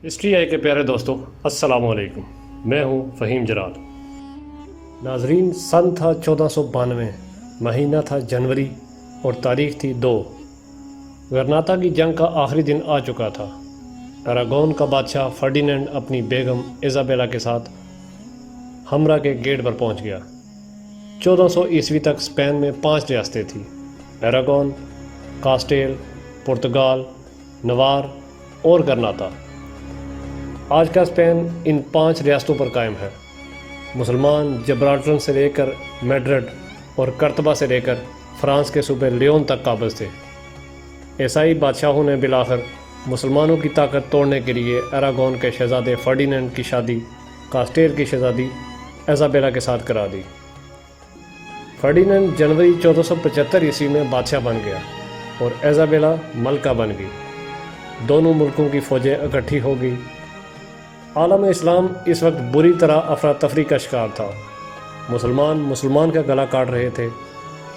History I کے پیارے دوستو، السلام علیکم۔ میں ہوں فہیم جراد۔ ناظرین، سن تھا 1492، مہینہ تھا جنوری اور تاریخ تھی 2۔ غرناطہ کی جنگ کا آخری دن آ چکا تھا۔ اراگون کا بادشاہ فرڈینینڈ اپنی بیگم ایزابیلا کے ساتھ ہمرا کے گیٹ پر پہنچ گیا۔ 1400 عیسوی تک اسپین میں 5 ریاستیں تھیں: اراگون، کاسٹیل، پرتگال، نوار اور غرناطہ۔ آج کا اسپین ان 5 ریاستوں پر قائم ہے۔ مسلمان جبرالٹر سے لے کر میڈرڈ اور کرتبہ سے لے کر فرانس کے صوبے لیون تک قابض تھے۔ عیسائی بادشاہوں نے بالآخر مسلمانوں کی طاقت توڑنے کے لیے اراگون کے شہزادے فرڈینینڈ کی شادی کاسٹیل کی شہزادی ایزابیلا کے ساتھ کرا دی۔ فرڈینینڈ جنوری 1475 عیسوی میں بادشاہ بن گیا اور ایزابیلا ملکہ بن گئی۔ دونوں ملکوں کی فوجیں اکٹھی ہو گئی۔ عالم اسلام اس وقت بری طرح افراتفری کا شکار تھا۔ مسلمان کا گلا کاٹ رہے تھے۔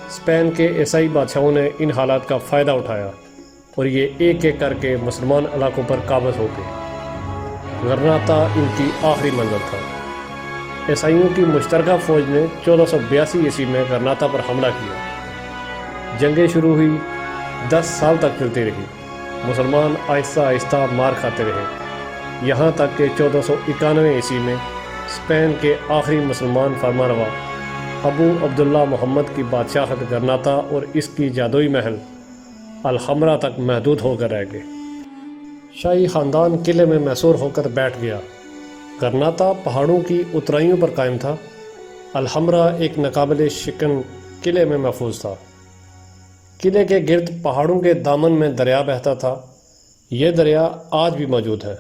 اسپین کے عیسائی بادشاہوں نے ان حالات کا فائدہ اٹھایا اور یہ ایک ایک کر کے مسلمان علاقوں پر قابض ہو گئے۔ غرناطہ ان کی آخری منزل تھا۔ عیسائیوں کی مشترکہ فوج نے 1482 عیسوی میں غرناطہ پر حملہ کیا۔ جنگیں شروع ہوئی، 10 سال تک چلتی رہی۔ مسلمان آہستہ آہستہ مار کھاتے رہے، یہاں تک کہ 1491 عیسوی میں اسپین کے آخری مسلمان فرمانروا ابو عبداللہ محمد کی بادشاہت غرناطہ اور اس کی جادوئی محل الحمرا تک محدود ہو کر رہ گئے۔ شاہی خاندان قلعے میں محصور ہو کر بیٹھ گیا۔ غرناطہ پہاڑوں کی اترائیوں پر قائم تھا۔ الحمرا ایک ناقابل شکن قلعے میں محفوظ تھا۔ قلعے کے گرد پہاڑوں کے دامن میں دریا بہتا تھا۔ یہ دریا آج بھی موجود ہے،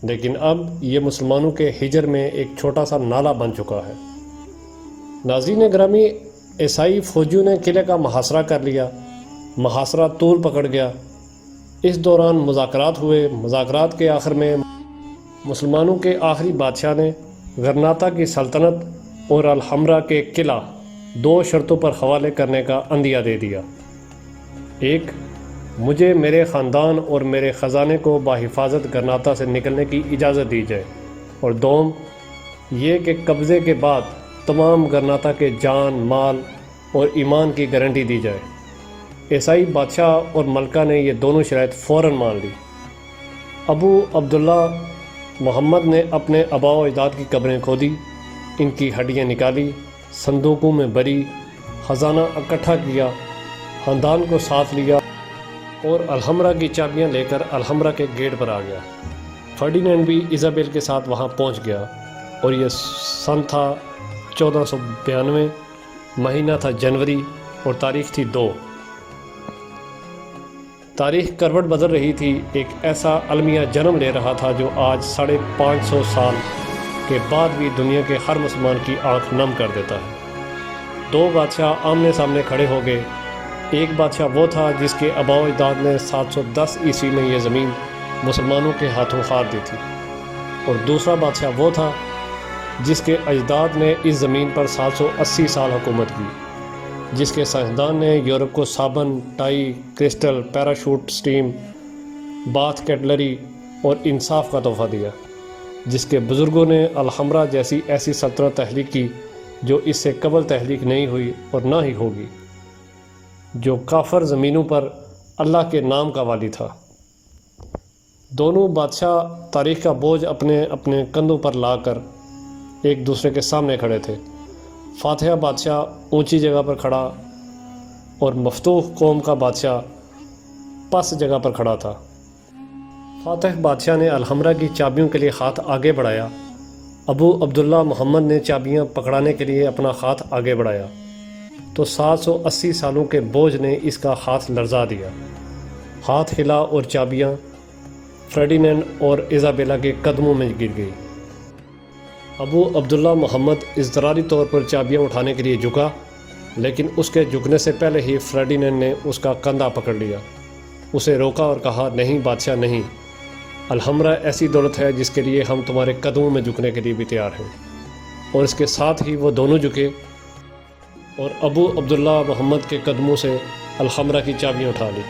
لیکن اب یہ مسلمانوں کے ہجر میں ایک چھوٹا سا نالہ بن چکا ہے۔ ناظرین گرامی، عیسائی فوجیوں نے قلعے کا محاصرہ کر لیا۔ محاصرہ طول پکڑ گیا۔ اس دوران مذاکرات ہوئے۔ مذاکرات کے آخر میں مسلمانوں کے آخری بادشاہ نے غرناطہ کی سلطنت اور الحمرا کے قلعہ 2 شرطوں پر حوالے کرنے کا عندیہ دے دیا۔ ایک، مجھے میرے خاندان اور میرے خزانے کو بحفاظت غرناطہ سے نکلنے کی اجازت دی جائے، اور دوم، یہ کہ قبضے کے بعد تمام غرناطہ کے جان، مال اور ایمان کی گارنٹی دی جائے۔ عیسائی بادشاہ اور ملکہ نے یہ دونوں شرائط فوراً مان لی۔ ابو عبداللہ محمد نے اپنے آباء و اجداد کی قبریں کھودی، ان کی ہڈیاں نکالی، صندوقوں میں بھری، خزانہ اکٹھا کیا، خاندان کو ساتھ لیا اور الحمرا کی چابیاں لے کر الحمرا کے گیٹ پر آ گیا۔ فرڈینینڈ بھی ایزابیل کے ساتھ وہاں پہنچ گیا اور یہ سن تھا 1492، مہینہ تھا جنوری اور تاریخ تھی 2۔ تاریخ کروٹ بدل رہی تھی۔ ایک ایسا المیہ جنم لے رہا تھا جو آج 550 سال کے بعد بھی دنیا کے ہر مسلمان کی آنکھ نم کر دیتا ہے۔ 2 بادشاہ آمنے سامنے کھڑے ہو گئے۔ ایک بادشاہ وہ تھا جس کے آباء و اجداد نے 710 عیسوی میں یہ زمین مسلمانوں کے ہاتھوں ہار دی تھی، اور دوسرا بادشاہ وہ تھا جس کے اجداد نے اس زمین پر 780 سال حکومت کی، جس کے سائنسدان نے یورپ کو صابن، tie, crystal, parachute steam, bath cutlery اور انصاف کا تحفہ دیا، جس کے بزرگوں نے الحمرا جیسی ایسی سلطنت تحلیق کی جو اس سے قبل تحلیق نہیں ہوئی اور نہ ہی ہوگی، جو کافر زمینوں پر اللہ کے نام کا والی تھا۔ دونوں بادشاہ تاریخ کا بوجھ اپنے اپنے کندھوں پر لا کر ایک دوسرے کے سامنے کھڑے تھے۔ فاتح بادشاہ اونچی جگہ پر کھڑا اور مفتوح قوم کا بادشاہ پس جگہ پر کھڑا تھا۔ فاتح بادشاہ نے الحمرا کی چابیوں کے لیے ہاتھ آگے بڑھایا۔ ابو عبداللہ محمد نے چابیاں پکڑانے کے لیے اپنا ہاتھ آگے بڑھایا تو 780 سالوں کے بوجھ نے اس کا ہاتھ لرزا دیا۔ ہاتھ ہلا اور چابیاں فرڈینینڈ اور ایزابیلا کے قدموں میں گر گئی۔ ابو عبداللہ محمد اضطراری طور پر چابیاں اٹھانے کے لیے جھکا، لیکن اس کے جھکنے سے پہلے ہی فرڈینینڈ نے اس کا کندھا پکڑ لیا، اسے روکا اور کہا، نہیں بادشاہ نہیں، الحمرا ایسی دولت ہے جس کے لیے ہم تمہارے قدموں میں جھکنے کے لیے بھی تیار ہیں۔ اور اس کے ساتھ ہی وہ دونوں جھکے اور ابو عبداللہ محمد کے قدموں سے الحمرا کی چابیاں اٹھا لی۔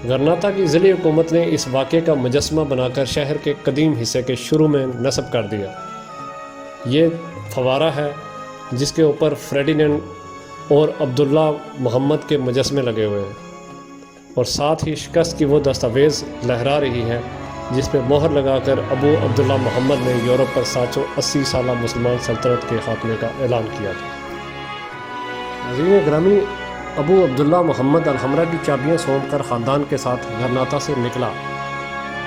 غرناطہ کی ضلعی حکومت نے اس واقعے کا مجسمہ بنا کر شہر کے قدیم حصے کے شروع میں نصب کر دیا۔ یہ فوارہ ہے جس کے اوپر فریڈینڈ اور عبداللہ محمد کے مجسمے لگے ہوئے ہیں، اور ساتھ ہی شکست کی وہ دستاویز لہرا رہی ہے جس پہ مہر لگا کر ابو عبداللہ محمد نے یورپ پر 780 سالہ مسلمان سلطنت کے خاتمے کا اعلان کیا تھا۔ ناظرین گرامی، ابو عبداللہ محمد الحمرا کی چابیاں سونپ کر خاندان کے ساتھ غرناطہ سے نکلا۔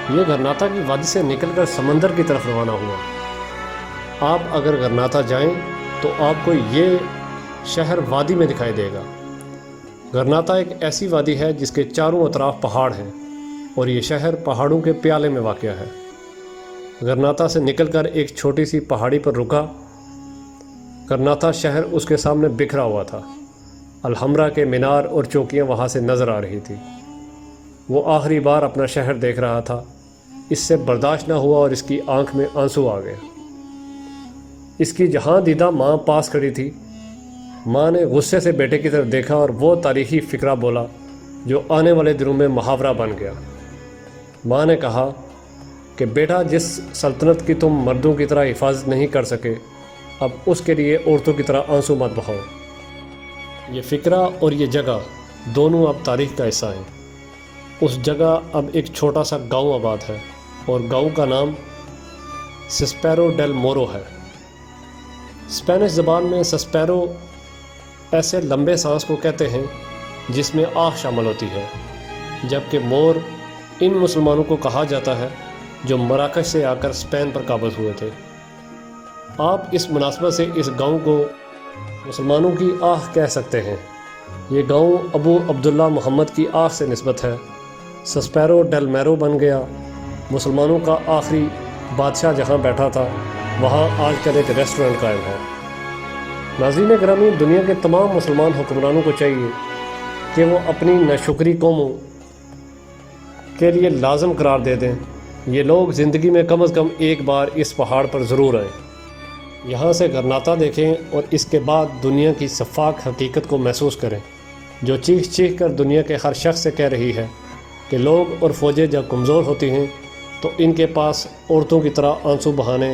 یہ غرناطہ کی وادی سے نکل کر سمندر کی طرف روانہ ہوا۔ آپ اگر غرناطہ جائیں تو آپ کو یہ شہر وادی میں دکھائی دے گا۔ غرناطہ ایک ایسی وادی ہے جس کے چاروں اطراف پہاڑ ہیں، اور یہ شہر پہاڑوں کے پیالے میں واقع ہے۔ غرناطہ سے نکل کر ایک چھوٹی سی پہاڑی پر رکا۔ غرناطہ شہر اس کے سامنے بکھرا ہوا تھا۔ الحمرا کے مینار اور چوکیاں وہاں سے نظر آ رہی تھی۔ وہ آخری بار اپنا شہر دیکھ رہا تھا۔ اس سے برداشت نہ ہوا اور اس کی آنکھ میں آنسو آ گئے۔ اس کی جہاں دیدہ ماں پاس کھڑی تھی۔ ماں نے غصے سے بیٹے کی طرف دیکھا اور وہ تاریخی فقرہ بولا جو آنے والے دنوں میں محاورہ بن گیا۔ ماں نے کہا کہ بیٹا، جس سلطنت کی تم مردوں کی طرح حفاظت نہیں کر سکے، اب اس کے لیے عورتوں کی طرح آنسو مت بہاؤ۔ یہ فقرہ اور یہ جگہ دونوں اب تاریخ کا حصہ ہیں۔ اس جگہ اب ایک چھوٹا سا گاؤں آباد ہے، اور گاؤں کا نام سسپیرو ڈیل مورو ہے۔ اسپینش زبان میں سسپیرو ایسے لمبے سانس کو کہتے ہیں جس میں آہ شامل ہوتی ہے، جبکہ مور ان مسلمانوں کو کہا جاتا ہے جو مراکش سے آ کر اسپین پر قابض ہوئے تھے۔ آپ اس مناسبت سے اس گاؤں کو مسلمانوں کی آہ کہہ سکتے ہیں۔ یہ گاؤں ابو عبداللہ محمد کی آہ سے نسبت ہے۔ سسپیرو ڈیل میرو بن گیا۔ مسلمانوں کا آخری بادشاہ جہاں بیٹھا تھا وہاں آج کل ایک ریسٹورنٹ قائم ہے۔ ناظرین گرامی، دنیا کے تمام مسلمان حکمرانوں کو چاہیے کہ وہ اپنی ناشکری قوموں کے لیے لازم قرار دے دیں۔ یہ لوگ زندگی میں کم از کم ایک بار اس پہاڑ پر ضرور آئیں۔ یہاں سے غرناطہ دیکھیں اور اس کے بعد دنیا کی شفاف حقیقت کو محسوس کریں، جو چیخ چیخ کر دنیا کے ہر شخص سے کہہ رہی ہے کہ لوگ اور فوجیں جب کمزور ہوتی ہیں تو ان کے پاس عورتوں کی طرح آنسو بہانے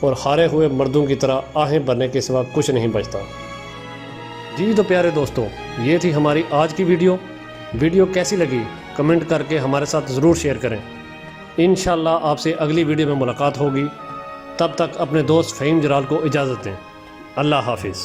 اور ہارے ہوئے مردوں کی طرح آہیں بھرنے کے سوا کچھ نہیں بچتا۔ جی تو پیارے دوستوں، یہ تھی ہماری آج کی ویڈیو کیسی لگی کمنٹ کر کے ہمارے ساتھ ضرور شیئر کریں۔ انشاءاللہ آپ سے اگلی ویڈیو میں ملاقات ہوگی۔ تب تک اپنے دوست فہیم جلال کو اجازت دیں۔ اللہ حافظ۔